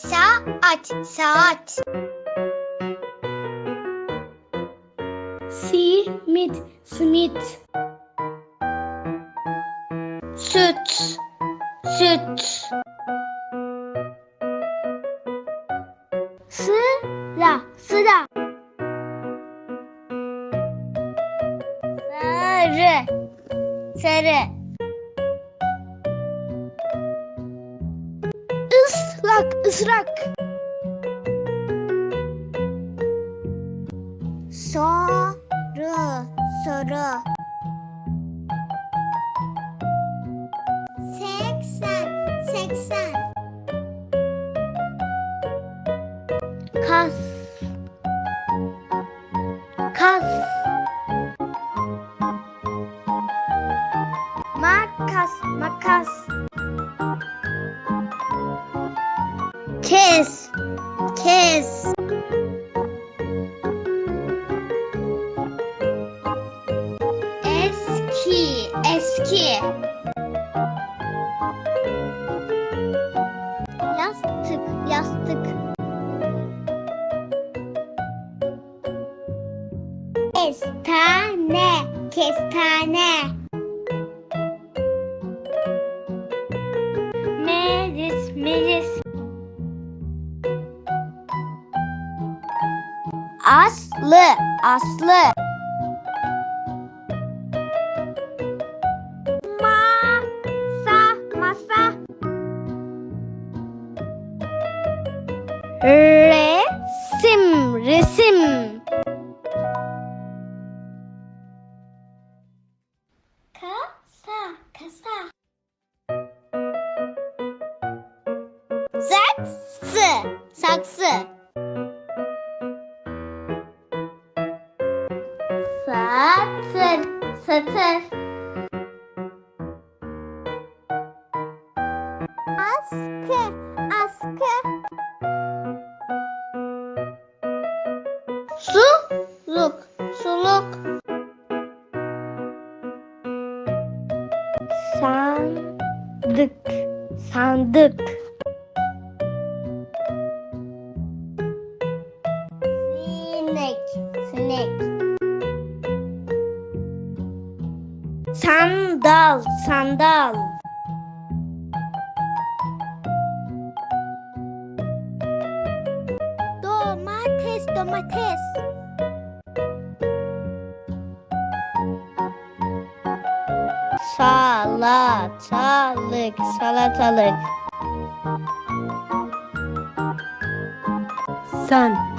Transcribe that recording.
Saat, saat. Simit, simit. Süt, süt. Sıra, sıra. Sarı, sarı. Islak, ısrak. Soru, soru. 80, 80. Kas, kas. Makas, makas. Kes, kes. Eski, eski. Yastık, yastık. Kestane, kestane. Meclis, meclis. Aslı, aslı. Masa, masa. Resim, resim. Kasa, kasa. Saksı, saksı. Satır, satır. Askı, askı. Suluk, suluk. Sandık, sandık. Sinek, sinek. Sandal, sandal. Domates, domates. Salatalık, salatalık. Sen